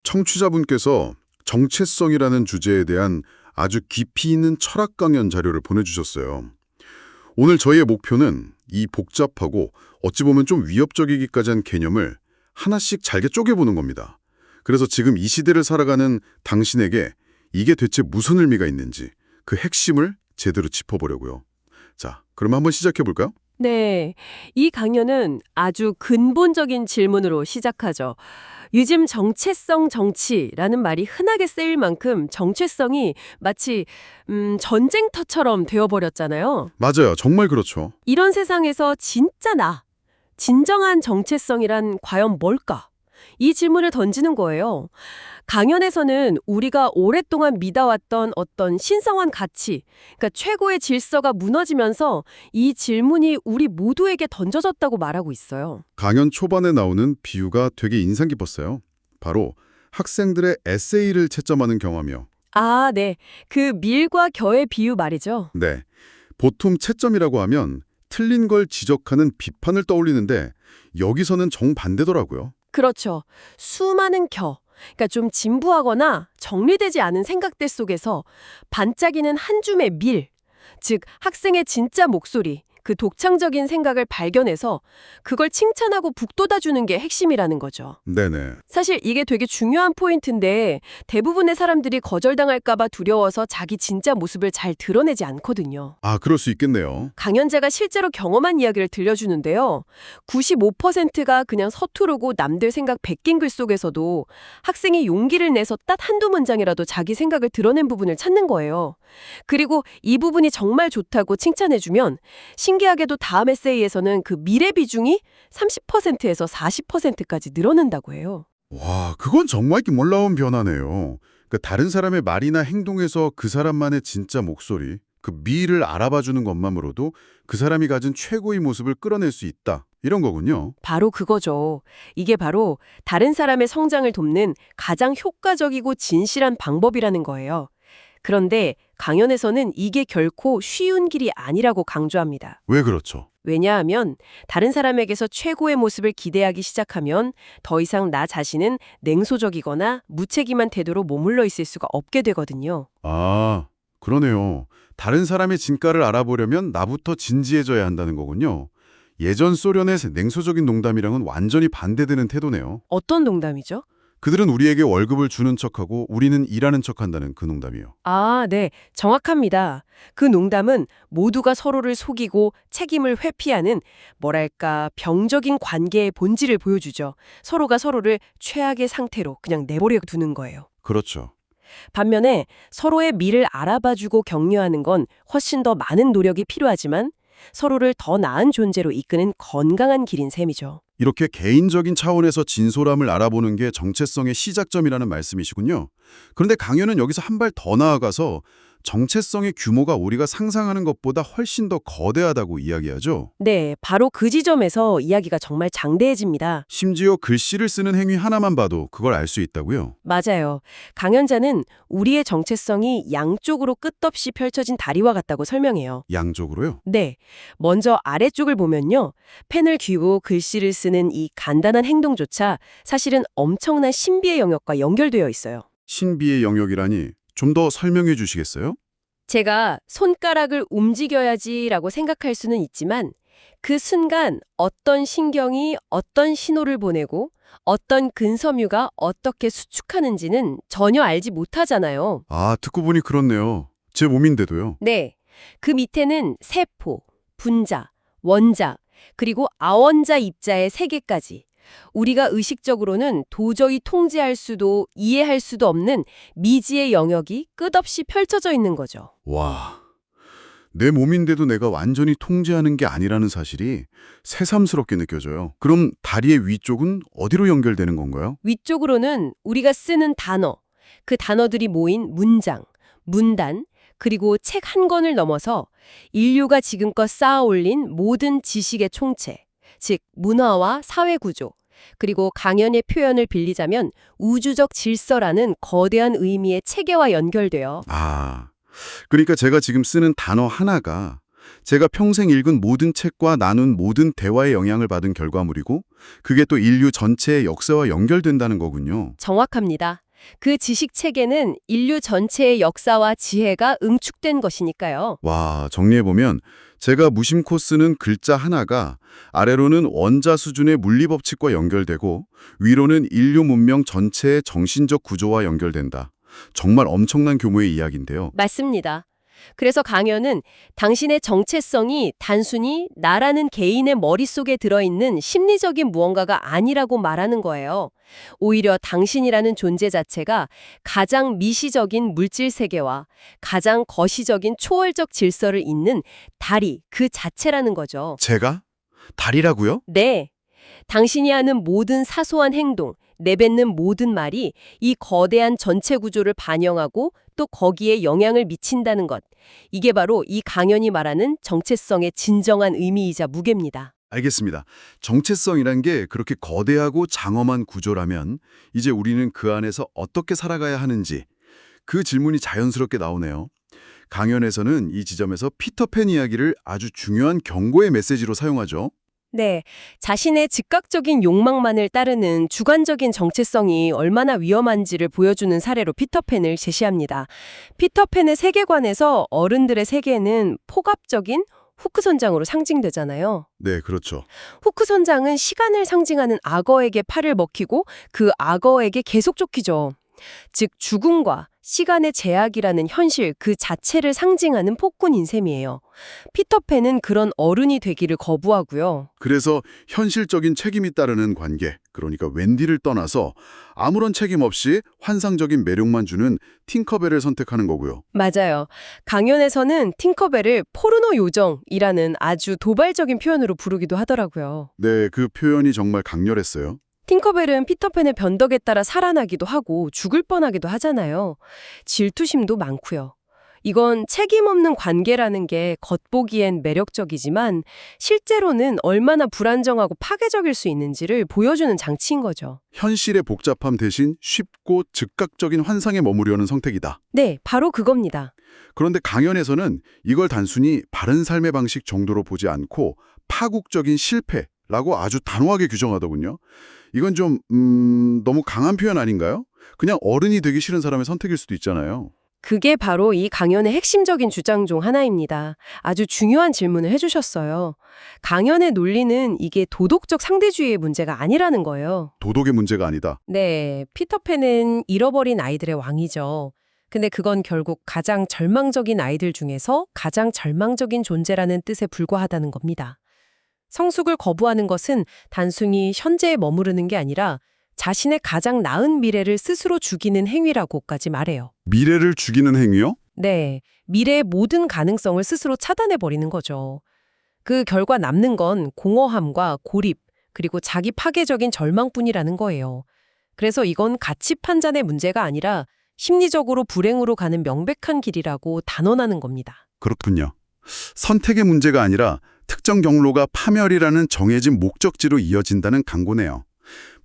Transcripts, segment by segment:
청취자분께서 정체성이라는 주제에 대한 아주 깊이 있는 철학 강연 자료를 보내주셨어요. 오늘 저희의 목표는 이 복잡하고 어찌 보면 좀 위협적이기까지 한 개념을 하나씩 잘게 쪼개보는 겁니다. 그래서 지금 이 시대를 살아가는 당신에게 이게 대체 무슨 의미가 있는지 그 핵심을 제대로 짚어보려고요. 자, 그럼 한번 시작해볼까요? 네, 이 강연은 아주 근본적인 질문으로 시작하죠. 요즘 정체성 정치라는 말이 흔하게 쓰일 만큼 정체성이 마치 전쟁터처럼 되어버렸잖아요. 맞아요. 정말 그렇죠. 이런 세상에서 진짜 진정한 정체성이란 과연 뭘까? 이 질문을 던지는 거예요. 강연에서는 우리가 오랫동안 믿어왔던 어떤 신성한 가치, 그러니까 최고의 질서가 무너지면서 이 질문이 우리 모두에게 던져졌다고 말하고 있어요. 강연 초반에 나오는 비유가 되게 인상 깊었어요. 바로 학생들의 에세이를 채점하는 경험이요. 아, 네. 그 밀과 겨의 비유 말이죠. 네. 보통 채점이라고 하면 틀린 걸 지적하는 비판을 떠올리는데 여기서는 정반대더라고요. 그렇죠. 수많은 그러니까 좀 진부하거나 정리되지 않은 생각들 속에서 반짝이는 한 줌의 즉 학생의 진짜 목소리, 그 독창적인 생각을 발견해서 그걸 칭찬하고 북돋아주는 게 핵심이라는 거죠. 네네. 사실 이게 되게 중요한 포인트인데 대부분의 사람들이 거절당할까 봐 두려워서 자기 진짜 모습을 잘 드러내지 않거든요. 아, 그럴 수 있겠네요. 강연자가 실제로 경험한 이야기를 들려주는데요. 95%가 그냥 서투르고 남들 생각 베낀 글 속에서도 학생이 용기를 내서 딱 한두 문장이라도 자기 생각을 드러낸 부분을 찾는 거예요. 그리고 이 부분이 정말 좋다고 칭찬해주면 신기하게도 다음 에세이에서는 그 미래 비중이 30%에서 40%까지 늘어난다고 해요. 와, 그건 정말 놀라운 변화네요. 그러니까 다른 사람의 말이나 행동에서 그 사람만의 진짜 목소리, 그 미를 알아봐주는 것만으로도 그 사람이 가진 최고의 모습을 끌어낼 수 있다. 이런 거군요. 바로 그거죠. 이게 바로 다른 사람의 성장을 돕는 가장 효과적이고 진실한 방법이라는 거예요. 그런데 강연에서는 이게 결코 쉬운 길이 아니라고 강조합니다. 왜 그렇죠? 왜냐하면 다른 사람에게서 최고의 모습을 기대하기 시작하면 더 이상 나 자신은 냉소적이거나 무책임한 태도로 머물러 있을 수가 없게 되거든요. 아, 그러네요. 다른 사람의 진가를 알아보려면 나부터 진지해져야 한다는 거군요. 예전 소련의 냉소적인 농담이랑은 완전히 반대되는 태도네요. 어떤 농담이죠? 그들은 우리에게 월급을 주는 척하고 우리는 일하는 척한다는 그 농담이요. 아, 네. 정확합니다. 그 농담은 모두가 서로를 속이고 책임을 회피하는 뭐랄까 병적인 관계의 본질을 보여주죠. 서로가 서로를 최악의 상태로 그냥 내버려 두는 거예요. 그렇죠. 반면에 서로의 미를 알아봐주고 격려하는 건 훨씬 더 많은 노력이 필요하지만 서로를 더 나은 존재로 이끄는 건강한 길인 셈이죠. 이렇게 개인적인 차원에서 진솔함을 알아보는 게 정체성의 시작점이라는 말씀이시군요. 그런데 강연은 여기서 한 발 더 나아가서 정체성의 규모가 우리가 상상하는 것보다 훨씬 더 거대하다고 이야기하죠. 네, 바로 그 지점에서 이야기가 정말 장대해집니다. 심지어 글씨를 쓰는 행위 하나만 봐도 그걸 알 수 있다고요. 맞아요. 강연자는 우리의 정체성이 양쪽으로 끝없이 펼쳐진 다리와 같다고 설명해요. 양쪽으로요? 네, 먼저 아래쪽을 보면요. 펜을 쥐고 글씨를 쓰는 이 간단한 행동조차 사실은 엄청난 신비의 영역과 연결되어 있어요. 신비의 영역이라니 좀 더 설명해 주시겠어요? 제가 손가락을 움직여야지라고 생각할 수는 있지만 그 순간 어떤 신경이 어떤 신호를 보내고 어떤 근섬유가 어떻게 수축하는지는 전혀 알지 못하잖아요. 아, 듣고 보니 그렇네요. 제 몸인데도요. 네. 그 밑에는 세포, 분자, 원자, 그리고 아원자 입자의 세계까지. 우리가 의식적으로는 도저히 통제할 수도 이해할 수도 없는 미지의 영역이 끝없이 펼쳐져 있는 거죠. 와, 내 몸인데도 내가 완전히 통제하는 게 아니라는 사실이 새삼스럽게 느껴져요. 그럼 다리의 위쪽은 어디로 연결되는 건가요? 위쪽으로는 우리가 쓰는 단어, 그 단어들이 모인 문장, 문단, 그리고 책 한 권을 넘어서 인류가 지금껏 쌓아올린 모든 지식의 총체, 즉 문화와 사회구조, 그리고 강연의 표현을 빌리자면 우주적 질서라는 거대한 의미의 체계와 연결돼요. 아, 그러니까 제가 지금 쓰는 단어 하나가 제가 평생 읽은 모든 책과 나눈 모든 대화의 영향을 받은 결과물이고 그게 또 인류 전체의 역사와 연결된다는 거군요. 정확합니다. 그 지식 체계는 인류 전체의 역사와 지혜가 응축된 것이니까요. 와, 정리해보면 제가 무심코 쓰는 글자 하나가 아래로는 원자 수준의 물리 법칙과 연결되고 위로는 인류 문명 전체의 정신적 구조와 연결된다. 정말 엄청난 규모의 이야기인데요. 맞습니다. 그래서 강연은 당신의 정체성이 단순히 나라는 개인의 머릿속에 들어있는 심리적인 무언가가 아니라고 말하는 거예요. 오히려 당신이라는 존재 자체가 가장 미시적인 물질 세계와 가장 거시적인 초월적 질서를 잇는 다리 그 자체라는 거죠. 제가? 달이라고요? 네. 당신이 하는 모든 사소한 행동, 내뱉는 모든 말이 이 거대한 전체 구조를 반영하고 또 거기에 영향을 미친다는 것. 이게 바로 이 강연이 말하는 정체성의 진정한 의미이자 무게입니다. 알겠습니다. 정체성이란 게 그렇게 거대하고 장엄한 구조라면 이제 우리는 그 안에서 어떻게 살아가야 하는지 그 질문이 자연스럽게 나오네요. 강연에서는 이 지점에서 피터팬 이야기를 아주 중요한 경고의 메시지로 사용하죠. 네, 자신의 즉각적인 욕망만을 따르는 주관적인 정체성이 얼마나 위험한지를 보여주는 사례로 피터팬을 제시합니다. 피터팬의 세계관에서 어른들의 세계는 폭압적인 후크 선장으로 상징되잖아요. 네, 그렇죠. 후크 선장은 시간을 상징하는 악어에게 팔을 먹히고 그 악어에게 계속 쫓기죠. 즉 죽음과 시간의 제약이라는 현실 그 자체를 상징하는 폭군인 셈이에요. 피터팬은 그런 어른이 되기를 거부하고요. 그래서 현실적인 책임이 따르는 관계, 그러니까 웬디를 떠나서 아무런 책임 없이 환상적인 매력만 주는 팅커벨을 선택하는 거고요. 맞아요. 강연에서는 팅커벨을 포르노 요정이라는 아주 도발적인 표현으로 부르기도 하더라고요. 네, 그 표현이 정말 강렬했어요. 팅커벨은 피터팬의 변덕에 따라 살아나기도 하고 죽을 뻔하기도 하잖아요. 질투심도 많고요. 이건 책임 없는 관계라는 게 겉보기엔 매력적이지만 실제로는 얼마나 불안정하고 파괴적일 수 있는지를 보여주는 장치인 거죠. 현실의 복잡함 대신 쉽고 즉각적인 환상에 머무려는 선택이다. 네, 바로 그겁니다. 그런데 강연에서는 이걸 단순히 바른 삶의 방식 정도로 보지 않고 파국적인 실패라고 아주 단호하게 규정하더군요. 이건 좀 너무 강한 표현 아닌가요? 그냥 어른이 되기 싫은 사람의 선택일 수도 있잖아요. 그게 바로 이 강연의 핵심적인 주장 중 하나입니다. 아주 중요한 질문을 해주셨어요. 강연의 논리는 이게 도덕적 상대주의의 문제가 아니라는 거예요. 도덕의 문제가 아니다. 네, 피터팬은 잃어버린 아이들의 왕이죠. 근데 그건 결국 가장 절망적인 아이들 중에서 가장 절망적인 존재라는 뜻에 불과하다는 겁니다. 성숙을 거부하는 것은 단순히 현재에 머무르는 게 아니라 자신의 가장 나은 미래를 스스로 죽이는 행위라고까지 말해요. 미래를 죽이는 행위요? 네, 미래의 모든 가능성을 스스로 차단해버리는 거죠. 그 결과 남는 건 공허함과 고립, 그리고 자기 파괴적인 절망뿐이라는 거예요. 그래서 이건 가치 판단의 문제가 아니라 심리적으로 불행으로 가는 명백한 길이라고 단언하는 겁니다. 그렇군요. 선택의 문제가 아니라 특정 경로가 파멸이라는 정해진 목적지로 이어진다는 강고네요.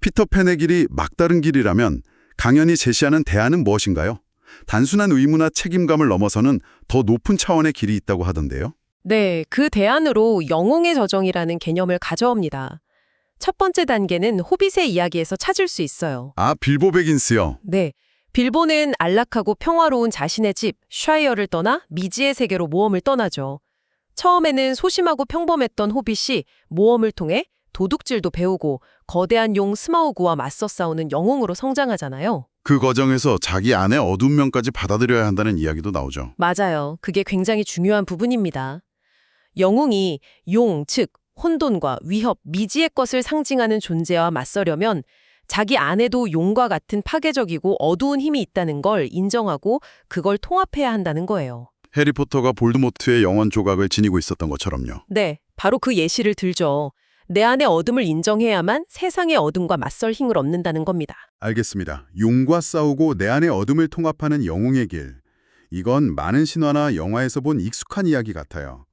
피터팬의 길이 막다른 길이라면 강연이 제시하는 대안은 무엇인가요? 단순한 의무나 책임감을 넘어서는 더 높은 차원의 길이 있다고 하던데요. 네, 그 대안으로 영웅의 저정이라는 개념을 가져옵니다. 첫 번째 단계는 호빗의 이야기에서 찾을 수 있어요. 아, 빌보 베긴스요. 네, 빌보는 안락하고 평화로운 자신의 집, 샤이어를 떠나 미지의 세계로 모험을 떠나죠. 처음에는 소심하고 평범했던 호빗이 모험을 통해 도둑질도 배우고 거대한 용 스마우그와 맞서 싸우는 영웅으로 성장하잖아요. 그 과정에서 자기 안의 어두운 면까지 받아들여야 한다는 이야기도 나오죠. 맞아요. 그게 굉장히 중요한 부분입니다. 영웅이 용, 즉 혼돈과 위협, 미지의 것을 상징하는 존재와 맞서려면 자기 안에도 용과 같은 파괴적이고 어두운 힘이 있다는 걸 인정하고 그걸 통합해야 한다는 거예요. 해리포터가 볼드모트의 영원 조각을 지니고 있었던 것처럼요. 네, 바로 그 예시를 들죠. 내 안의 어둠을 인정해야만 세상의 어둠과 맞설 힘을 얻는다는 겁니다. 알겠습니다. 용과 싸우고 내 안의 어둠을 통합하는 영웅의 길. 이건 많은 신화나 영화에서 본 익숙한 이야기 같아요.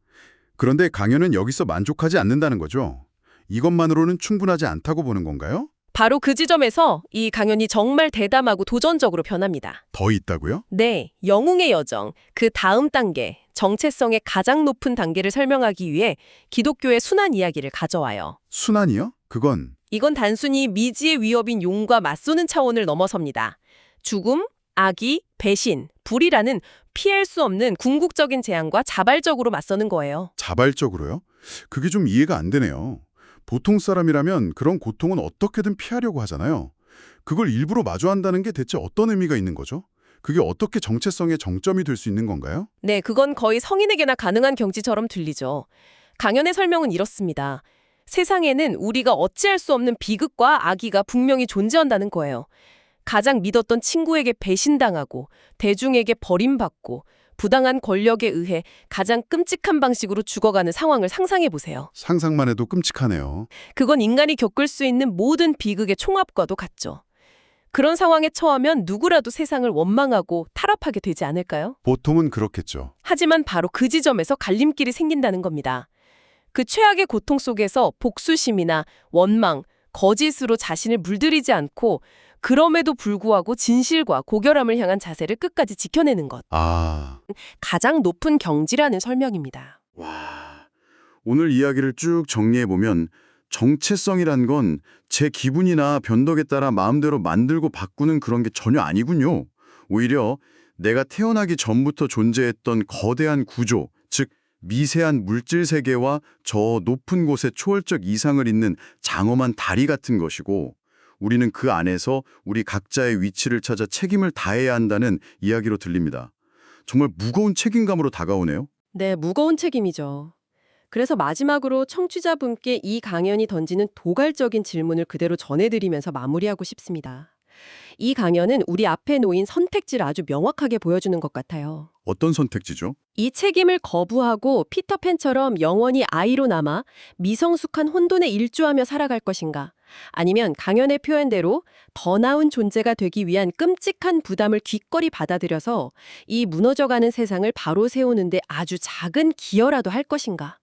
그런데 강연은 여기서 만족하지 않는다는 거죠. 이것만으로는 충분하지 않다고 보는 건가요? 바로 그 지점에서 이 강연이 정말 대담하고 도전적으로 변합니다. 더 있다고요? 네, 영웅의 여정, 그 다음 단계, 정체성의 가장 높은 단계를 설명하기 위해 기독교의 순환 이야기를 가져와요. 순환이요? 그건 이건 단순히 미지의 위협인 용과 맞서는 차원을 넘어섭니다. 죽음, 악의, 배신, 불이라는 피할 수 없는 궁극적인 재앙과 자발적으로 맞서는 거예요. 자발적으로요? 그게 좀 이해가 안 되네요. 보통 사람이라면 그런 고통은 어떻게든 피하려고 하잖아요. 그걸 일부러 마주한다는 게 대체 어떤 의미가 있는 거죠? 그게 어떻게 정체성의 정점이 될 수 있는 건가요? 네, 그건 거의 성인에게나 가능한 경지처럼 들리죠. 강연의 설명은 이렇습니다. 세상에는 우리가 어찌할 수 없는 비극과 악의가 분명히 존재한다는 거예요. 가장 믿었던 친구에게 배신당하고 대중에게 버림받고 부당한 권력에 의해 가장 끔찍한 방식으로 죽어가는 상황을 상상해 보세요. 상상만 해도 끔찍하네요. 그건 인간이 겪을 수 있는 모든 비극의 총합과도 같죠. 그런 상황에 처하면 누구라도 세상을 원망하고 타락하게 되지 않을까요? 보통은 그렇겠죠. 하지만 바로 그 지점에서 갈림길이 생긴다는 겁니다. 그 최악의 고통 속에서 복수심이나 원망, 거짓으로 자신을 물들이지 않고 그럼에도 불구하고 진실과 고결함을 향한 자세를 끝까지 지켜내는 것. 아, 가장 높은 경지라는 설명입니다. 와. 오늘 이야기를 쭉 정리해보면 정체성이란 건 제 기분이나 변덕에 따라 마음대로 만들고 바꾸는 그런 게 전혀 아니군요. 오히려 내가 태어나기 전부터 존재했던 거대한 구조, 즉 미세한 물질 세계와 저 높은 곳에 초월적 이상을 잇는 장엄한 다리 같은 것이고 우리는 그 안에서 우리 각자의 위치를 찾아 책임을 다해야 한다는 이야기로 들립니다. 정말 무거운 책임감으로 다가오네요. 네, 무거운 책임이죠. 그래서 마지막으로 청취자분께 이 강연이 던지는 도발적인 질문을 그대로 전해드리면서 마무리하고 싶습니다. 이 강연은 우리 앞에 놓인 선택지를 아주 명확하게 보여주는 것 같아요. 어떤 선택지죠? 이 책임을 거부하고 피터팬처럼 영원히 아이로 남아 미성숙한 혼돈에 일조하며 살아갈 것인가? 아니면 강연의 표현대로 더 나은 존재가 되기 위한 끔찍한 부담을 기꺼이 받아들여서 이 무너져가는 세상을 바로 세우는데 아주 작은 기여라도 할 것인가?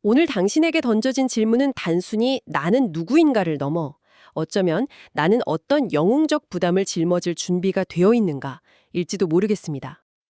오늘 당신에게 던져진 질문은 단순히 나는 누구인가를 넘어 어쩌면 나는 어떤 영웅적 부담을 짊어질 준비가 되어 있는가 일지도 모르겠습니다.